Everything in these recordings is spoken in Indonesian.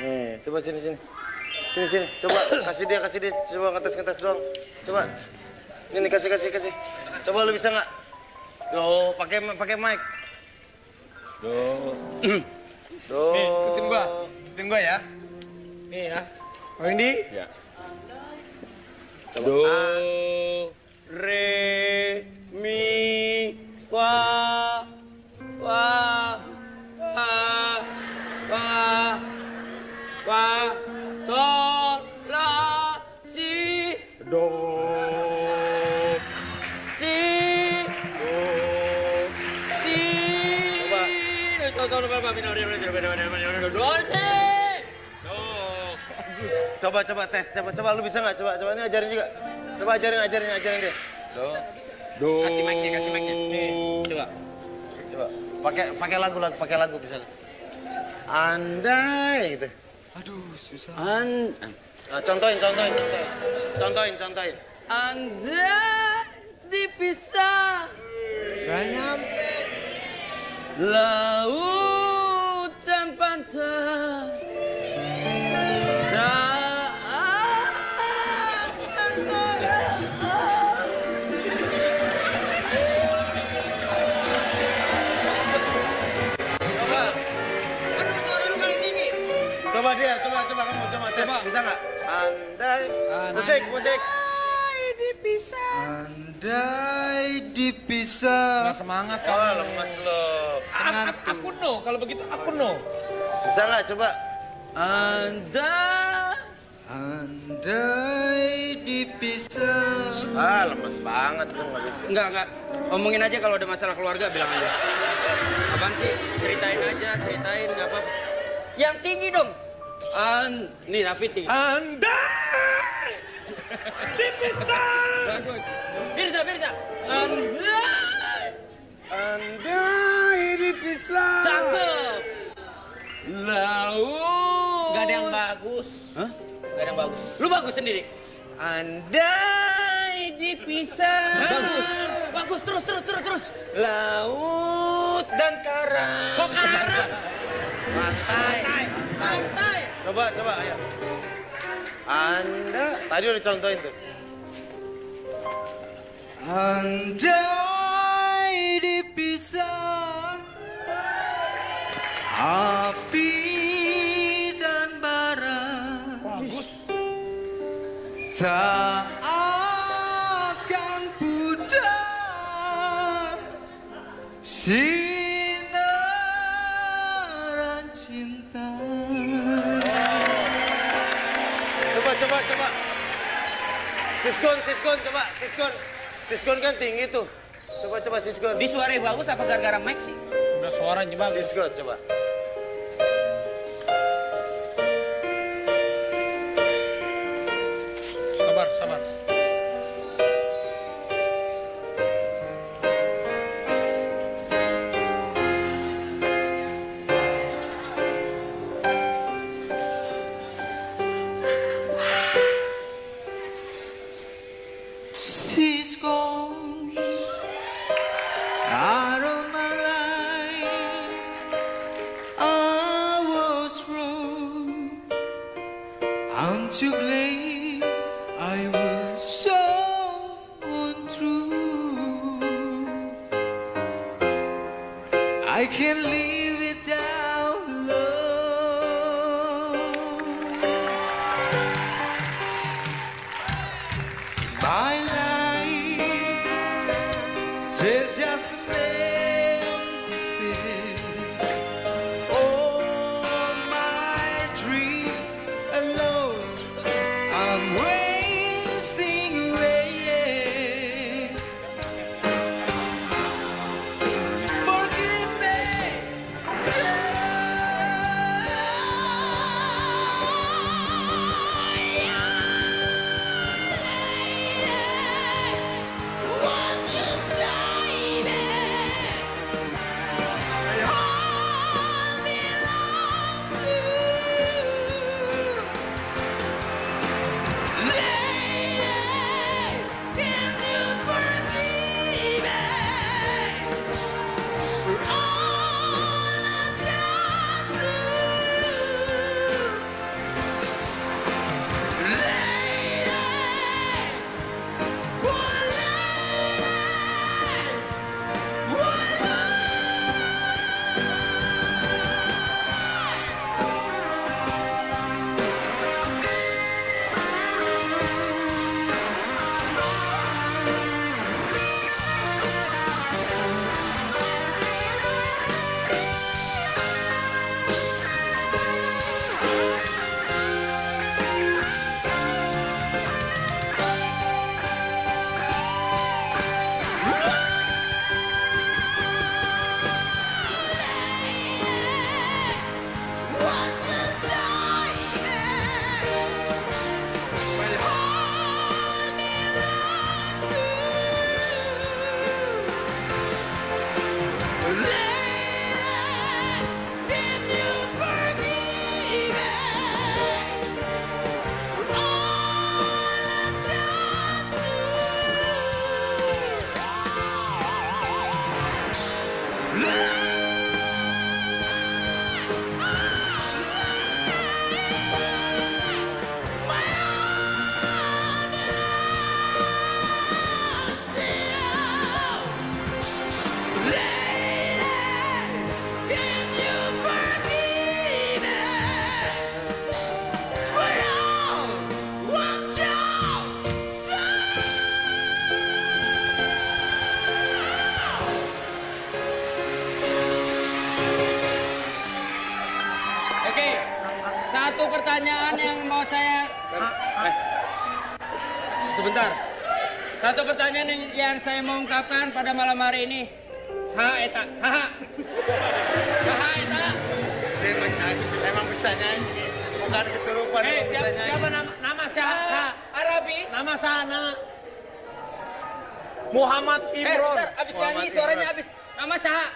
Nih, coba sini. Sini. Coba kasih dia. Coba ngetes doang. Coba. Ini kasih. Coba lu bisa nggak? Tuh, pakai mic. Tuh. Nih, ikutin gua ya. Nih ya. Kau Indi? Ya. Coba. Do, re, mi, fa, sol, la, si, do, si, do, si. Coba tes. Coba lu bisa nggak? Coba ini ajarin juga. Coba ajarin dia. Do. Kasih mic-nya. Nih, coba. Pakai lagu bisa. Andai gitu. Aduh, susah. Nah, contohin. Andai dipisah. Gak nyampe. Lautan pantai. Coba kamu tes. Bisa nggak? Andai. Musik. Andai dipisah. Nggak semangat Oh, kamu. lemes lo. Aku no, kalau begitu aku no. Bisa nggak? Coba. Andai dipisah. Lemes banget lu nggak bisa. Enggak. Omongin aja kalau ada masalah keluarga, bilang aja. Apaan sih? Ceritain, nggak apa-apa. Yang tinggi dong. Nih, Rafi tinggi. Andai dipisah. Bagus. Birza. Andai dipisah. Cakep. Laut. Gak ada yang bagus. Hah? Gak ada yang bagus. Lu bagus sendiri. Andai dipisah. Bagus. Terus. Laut dan karang. Kok karang? Pantai. Coba, ayo. Tadi udah contohin tuh. Andai dipisah. Api dan bara. Bagus. Tak akan pudar sinaran cinta. Coba. Siskon kan tinggi tuh. Coba siskon. Di suaranya bagus apa gara-gara mic sih? Udah suaranya bagus. Siskon coba. Sabar. Siskon out of my life. I was wrong. I'm to blame. I was so untrue. I can't live without love. My life, they're just an empty space. All my dreams alone, I'm wasting away. Forgive me Nih, satu pertanyaan yang mau saya... Sebentar. Satu pertanyaan yang saya mau ungkapkan pada malam hari ini. Saha eta, saha. Saha eta. Emang bisa nyanyi. Bukan kesurupan. Siapa nama siapa? Arabi. Nama nama Muhammad Imron. Bentar, abis nyanyi suaranya abis. Nama saha.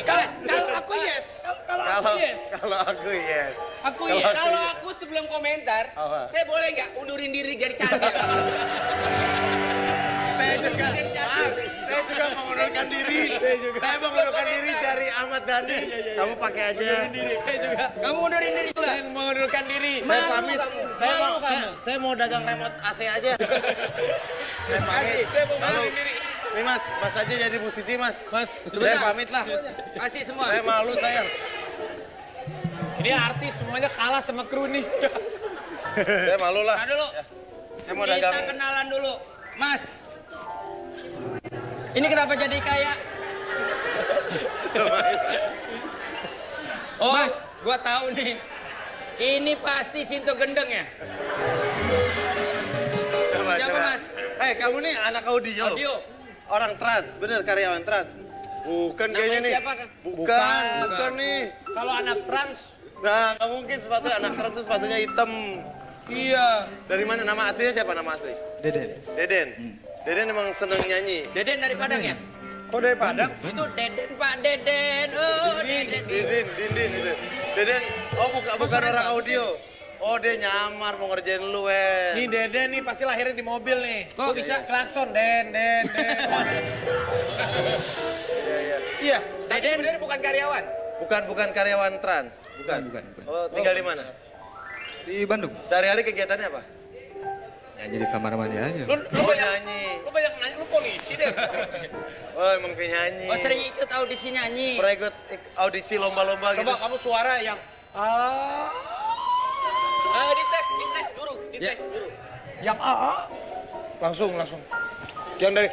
Kalau aku yes. Kalau aku yes. Kalau aku yes. Aku ya. Kalau aku sebelum komentar, saya boleh nggak undurin diri jadi candil? Saya juga mengundurkan diri. Saya mengundurkan diri dari Ahmad Dhani. Kamu pakai aja. Saya juga. Kamu undurin diri juga. Saya mengundurkan diri. Saya Malu pamit. kamu. Saya Malu mau kamu. saya mau dagang remote AC aja. Saya pamit. Saya mau Lalu, undurin diri. nih Mas aja jadi musisi Mas. Mas, Saya pamit lah. Kasih semua. Saya malu saya. ini artis semuanya kalah sama kru nih. Saya malu lah. Nah dulu. Saya mau Kita dagang. kenalan dulu. Mas. Ini kenapa jadi kayak... Oh, Mas, gua tahu nih. Ini pasti Sinto Gendeng ya? Siapa, Mas? Hei, kamu nih anak audio. Audio. Orang trans, bener karyawan trans. Bukan Namanya kayaknya nih. siapa, Kang? Bukan nih. Kalau anak trans, Nah, nggak mungkin sepatunya anak trans tuh sepatunya hitam. iya. Dari mana? Nama aslinya siapa nama asli? Deden. Deden. Deden emang seneng nyanyi. Deden dari Padang ya? Kok dari Padang? Itu Deden, Pak Deden. Oh, Deden. Dindin itu. Deden, oh bukan orang audio. Oh dia nyamar mau ngerjain lu, Nih Deden nih pasti lahirnya di mobil nih. Kok bisa? Klakson, Den. Iya. Deden sebenarnya bukan karyawan. Bukan karyawan trans. Bukan. Oh, tinggal di mana? Di Bandung. Sehari-hari kegiatannya apa? Nyanyi di kamar mandi aja. Lu Oh, banyak nyanyi. lu banyak nanya, lu polisi deh. Oh, emang penyanyi. Oh, sering ikut audisi nyanyi. Pernah ikut audisi lomba-lomba gitu. Coba kamu suara yang Dites guru, dites guru. yang langsung. Yang dari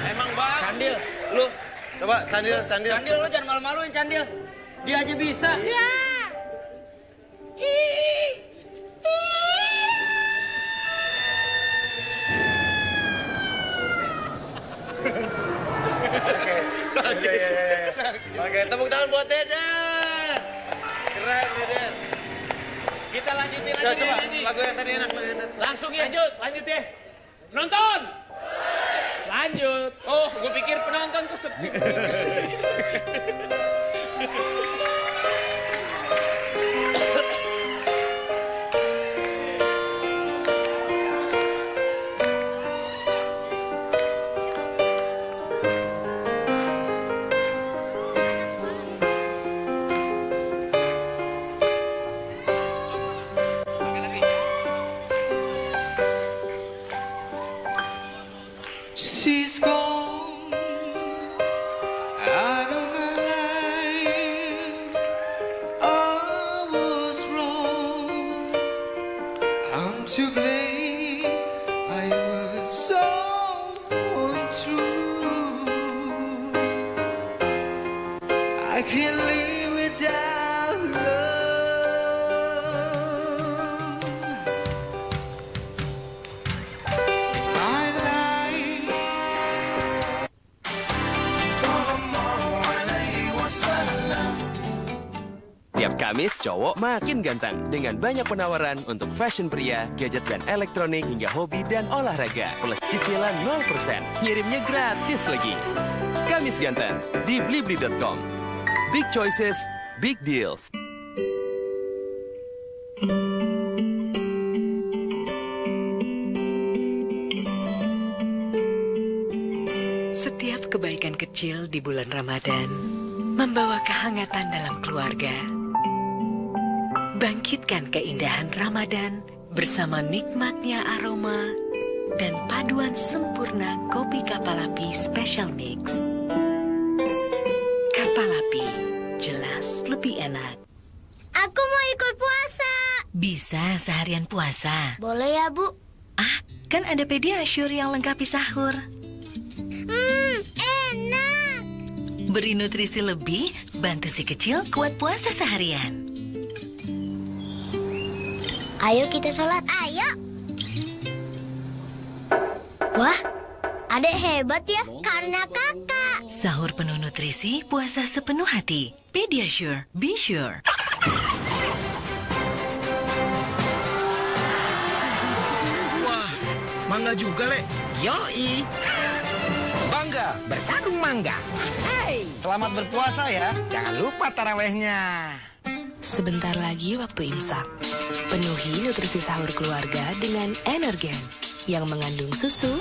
Emang bang. Candil. Lu coba candil. Candil lu jangan malu-maluin Candil. Dia aja bisa. Iya. Oke, tepuk tangan buat Deden. Keren Deden. kita lanjutin Ya, aja coba nih. lagu yang tadi enak Deden. Langsung ya, lanjut ya. Nonton. Lanjut. Oh, gue pikir penonton tuh sepi. She's gone out of my life. I was wrong. I'm to blame. I was so untrue. I can't live without love. My life. Tiap Kamis, cowok makin ganteng dengan banyak penawaran untuk fashion pria, gadget dan elektronik hingga hobi dan olahraga. Plus cicilan 0%, ngirimnya gratis lagi. Kamis ganteng di blibli.com. Big choices, big deals. Setiap kebaikan kecil di bulan Ramadan membawa kehangatan dalam keluarga. Bangkitkan keindahan Ramadan bersama nikmatnya aroma dan paduan sempurna kopi kapal api Special Mix. Kapal api jelas lebih enak. Aku mau ikut puasa. Bisa seharian puasa. Boleh ya, Bu? Ah, kan ada Pediasure yang lengkapi sahur. Enak. Beri nutrisi lebih, bantu si kecil kuat puasa seharian. Ayo kita sholat. Ayo. Wah, adek hebat ya. Karena kakak. Sahur penuh nutrisi, puasa sepenuh hati. Pediasure, be sure. Wah, mangga juga, Le. Yoi. Bangga bersandung mangga. Hey, Selamat berpuasa ya. jangan lupa tarawehnya. Sebentar lagi waktu imsak. Penuhi nutrisi sahur keluarga dengan Energen yang mengandung susu,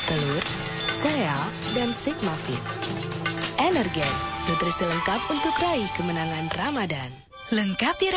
telur, sereal, dan Sigma Fit. Energen, nutrisi lengkap untuk raih kemenangan Ramadan. Lengkapi